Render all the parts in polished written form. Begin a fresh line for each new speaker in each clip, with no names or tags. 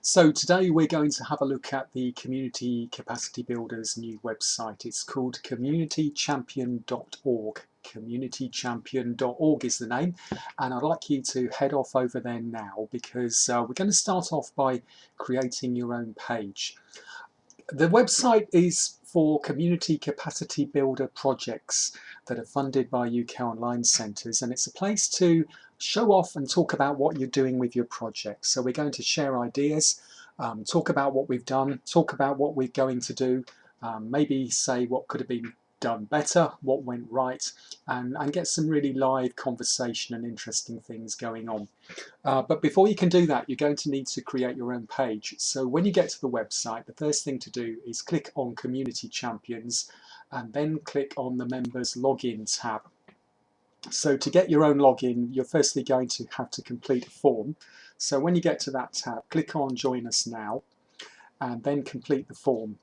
So today we're going to have a look at the Community Capacity Builder's new website. It's called communitychampion.org. Communitychampion.org is the name, and I'd like you to head off over there now because we're going to start off by creating your own page. The website is for community capacity builder projects that are funded by UK Online Centres, and it's a place to show off and talk about what you're doing with your project. So we're going to share ideas, talk about what we've done, talk about what we're going to do, maybe say what could have been done better, what went right, and get some really live conversation and interesting things going on. But before you can do that, you're going to need to create your own page. So when you get to the website, the first thing to do is click on Community Champions and then click on the Members Login tab. So to get your own login, you're firstly going to have to complete a form. So when you get to that tab, click on Join Us Now and then complete the form.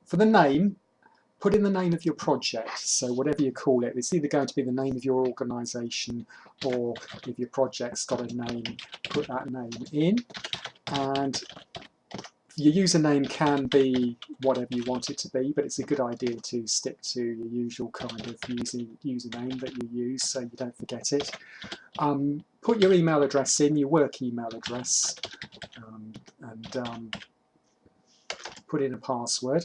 For the name, put in the name of your project, so whatever you call it. It's either going to be the name of your organisation, or if your project's got a name, put that name in. And your username can be whatever you want it to be, but it's a good idea to stick to your usual kind of username that you use so you don't forget it. Put your email address in, your work email address, and put in a password.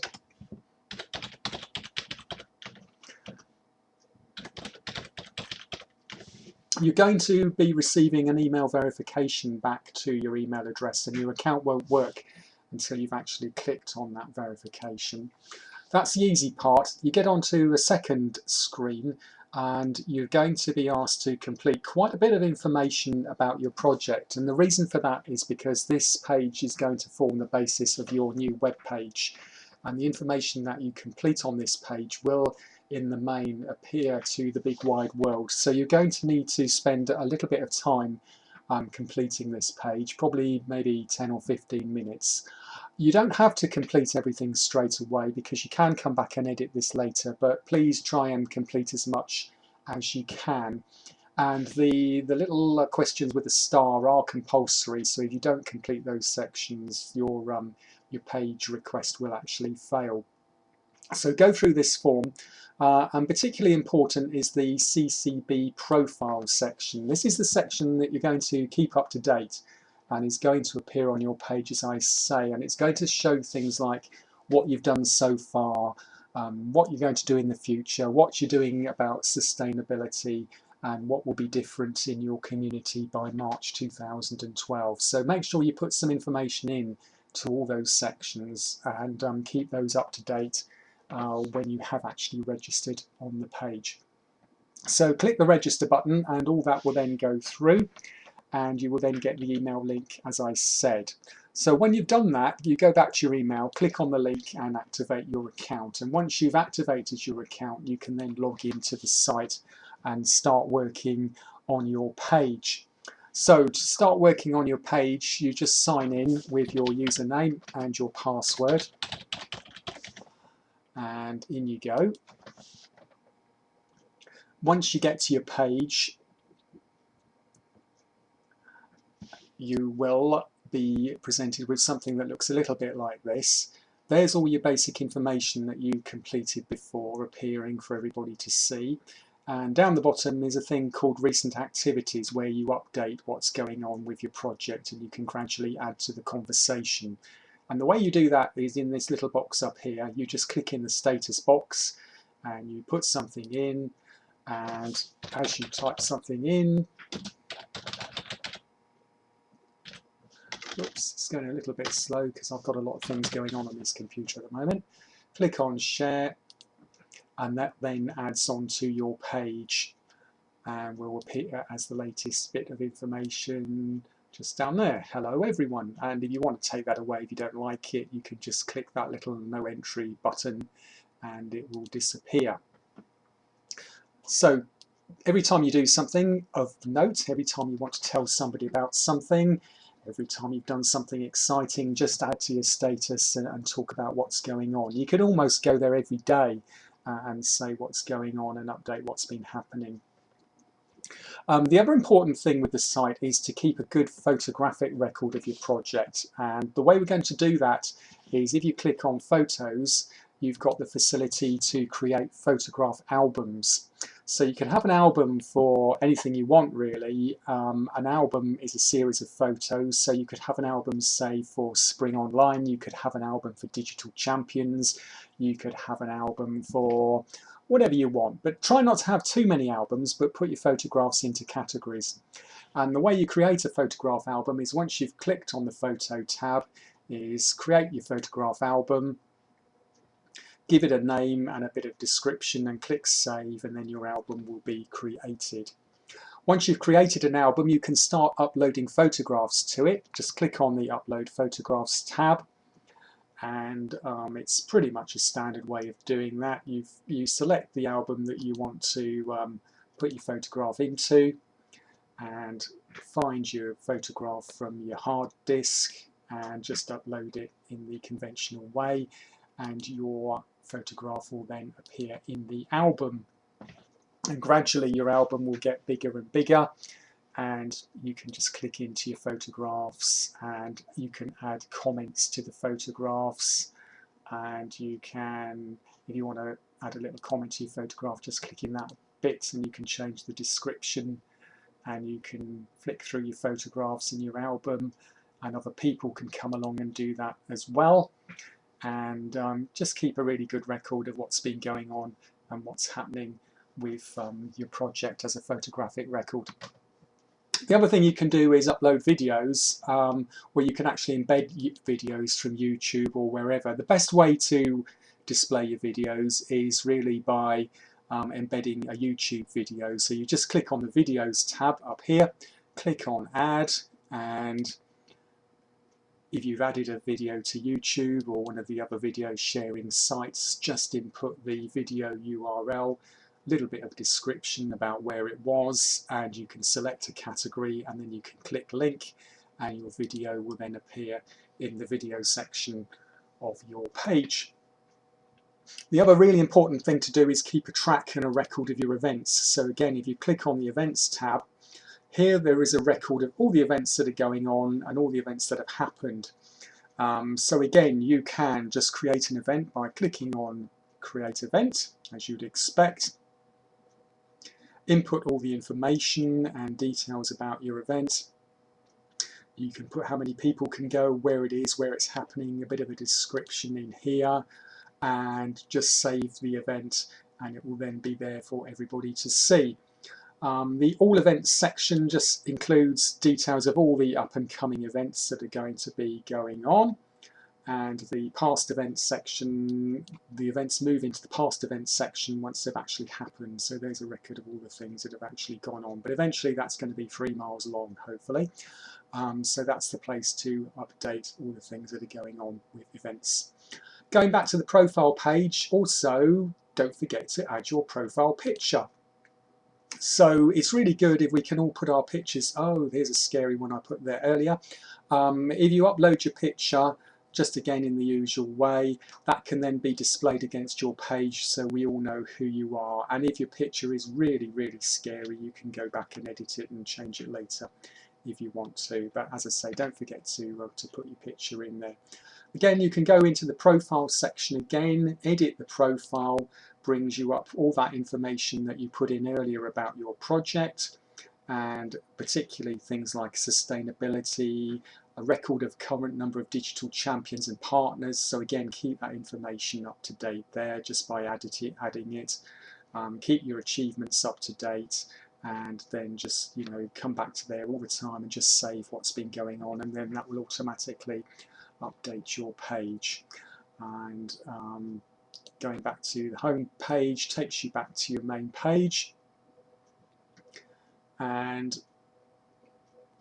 You're going to be receiving an email verification back to your email address, and your account won't work until you've actually clicked on that verification. That's the easy part. You get onto a second screen and you're going to be asked to complete quite a bit of information about your project, and the reason for that is because this page is going to form the basis of your new web page, and the information that you complete on this page will in the main appear to the big wide world. So you're going to need to spend a little bit of time completing this page, probably maybe 10 or 15 minutes. You don't have to complete everything straight away because you can come back and edit this later, but please try and complete as much as you can. And the little questions with the star are compulsory, so if you don't complete those sections, your page request will actually fail. So go through this form, and particularly important is the CCB profile section. This is the section that you're going to keep up to date and is going to appear on your page, as I say, and it's going to show things like what you've done so far, what you're going to do in the future, what you're doing about sustainability, and what will be different in your community by March 2012. So make sure you put some information in to all those sections and keep those up to date when you have actually registered on the page. So click the register button and all that will then go through, and you will then get the email link, as I said. So when you've done that, you go back to your email, click on the link and activate your account. And once you've activated your account, you can then log into the site and start working on your page. So to start working on your page, you just sign in with your username and your password. And in you go. Once you get to your page, you will be presented with something that looks a little bit like this. There's all your basic information that you completed before appearing for everybody to see. And down the bottom is a thing called recent activities, where you update what's going on with your project and you can gradually add to the conversation. And the way you do that is in this little box up here. You just click in the status box and you put something in, and as you type something in, oops, it's going a little bit slow because I've got a lot of things going on this computer at the moment. Click on share, and that then adds onto your page and will appear as the latest bit of information just down there. Hello everyone. And if you want to take that away, if you don't like it, you can just click that little no entry button and it will disappear. So every time you do something of note, every time you want to tell somebody about something, every time you've done something exciting, just add to your status and talk about what's going on. You can almost go there every day and say what's going on and update what's been happening. The other important thing with the site is to keep a good photographic record of your project, and the way we're going to do that is if you click on photos, you've got the facility to create photograph albums. So you can have an album for anything you want really. An album is a series of photos, so you could have an album say for Spring Online, you could have an album for Digital Champions, you could have an album for whatever you want, but try not to have too many albums, but put your photographs into categories. And the way you create a photograph album is once you've clicked on the photo tab, is create your photograph album, give it a name and a bit of description and click save, and then your album will be created. Once you've created an album, you can start uploading photographs to it. Just click on the Upload Photographs tab, and it's pretty much a standard way of doing that. You select the album that you want to put your photograph into, and find your photograph from your hard disk and just upload it in the conventional way, and your photograph will then appear in the album. And gradually your album will get bigger and bigger, and you can just click into your photographs and you can add comments to the photographs, and you can, if you want to add a little comment to your photograph, just click in that bit and you can change the description, and you can flick through your photographs in your album, and other people can come along and do that as well, and just keep a really good record of what's been going on and what's happening with your project as a photographic record. The other thing you can do is upload videos, where you can actually embed videos from YouTube or wherever. The best way to display your videos is really by embedding a YouTube video. So you just click on the Videos tab up here, click on Add, and if you've added a video to YouTube or one of the other video sharing sites, just input the video URL, little bit of description about where it was, and you can select a category, and then you can click link, and your video will then appear in the video section of your page. The other really important thing to do is keep a track and a record of your events. So again, if you click on the Events tab, here there is a record of all the events that are going on and all the events that have happened. So again, you can just create an event by clicking on Create Event, as you'd expect. Input all the information and details about your event. You can put how many people can go, where it is, where it's happening, a bit of a description in here, and just save the event, and it will then be there for everybody to see. The All Events section just includes details of all the up and coming events that are going to be going on. And the past events section, the events move into the past events section once they've actually happened. So there's a record of all the things that have actually gone on. But eventually that's going to be 3 miles long, hopefully. So that's the place to update all the things that are going on with events. Going back to the profile page, also don't forget to add your profile picture. So it's really good if we can all put our pictures. Oh, there's a scary one I put there earlier. If you upload your picture, just again in the usual way, that can then be displayed against your page so we all know who you are. And if your picture is really, really scary, you can go back and edit it and change it later if you want to. But as I say, don't forget to put your picture in there. Again, you can go into the profile section again, edit the profile, brings you up all that information that you put in earlier about your project, and particularly things like sustainability, a record of current number of digital champions and partners. So again, keep that information up to date there just by adding it. Keep your achievements up to date, and then just come back to there all the time and just save what's been going on, and then that will automatically update your page. And going back to the home page takes you back to your main page, and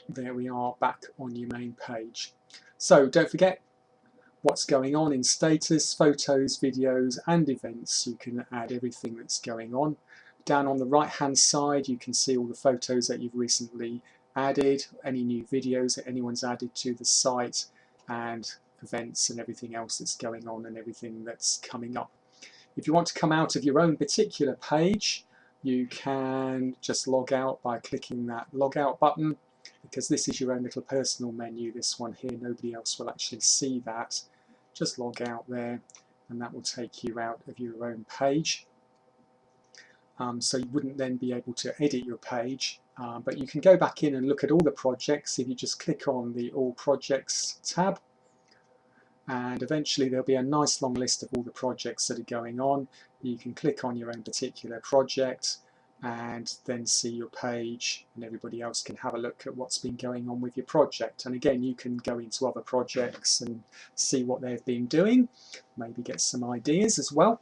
there we are back on your main page. So don't forget what's going on in status, photos, videos and events. You can add everything that's going on. Down on the right hand side you can see all the photos that you've recently added, any new videos that anyone's added to the site, and events and everything else that's going on and everything that's coming up. If you want to come out of your own particular page, You can just log out by clicking that log out button, because this is your own little personal menu, this one here. Nobody else will actually see that. Just log out there and that will take you out of your own page. So you wouldn't then be able to edit your page, but you can go back in and look at all the projects if you just click on the All Projects tab, and eventually there'll be a nice long list of all the projects that are going on. You can click on your own particular project and then see your page, and everybody else can have a look at what's been going on with your project. And again, you can go into other projects and see what they've been doing, maybe get some ideas as well.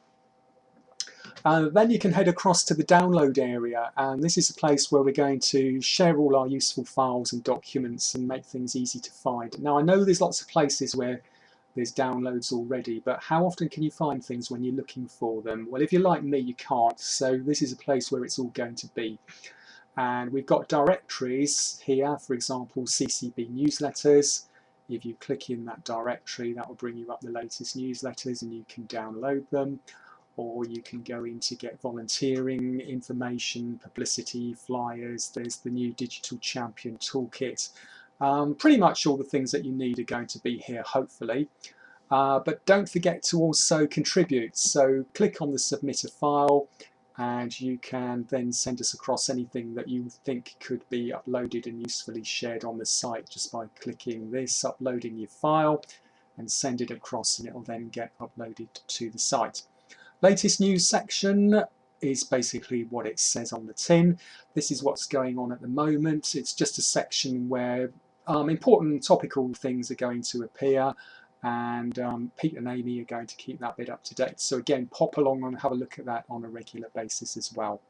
Then you can head across to the download area, and this is a place where we're going to share all our useful files and documents and make things easy to find. Now I know there's lots of places where there's downloads already, but how often can you find things when you're looking for them? Well, if you're like me, you can't, so this is a place where it's all going to be. And we've got directories here, for example, CCB newsletters. If you click in that directory, that will bring you up the latest newsletters and you can download them. Or you can go in to get volunteering information, publicity, flyers. There's the new Digital Champion Toolkit. Pretty much all the things that you need are going to be here, hopefully. But don't forget to also contribute. So click on the Submit a File, and you can then send us across anything that you think could be uploaded and usefully shared on the site just by clicking this, uploading your file, and send it across, and it will then get uploaded to the site. Latest news section is basically what it says on the tin. This is what's going on at the moment. It's just a section where important topical things are going to appear, and Pete and Amy are going to keep that bit up to date. So again, pop along and have a look at that on a regular basis as well.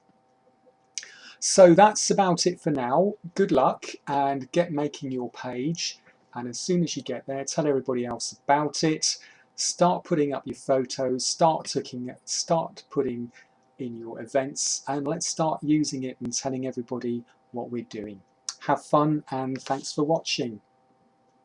So that's about it for now. Good luck and get making your page. And as soon as you get there, tell everybody else about it. Start putting up your photos, start putting in your events, and let's start using it and telling everybody what we're doing. Have fun, and thanks for watching.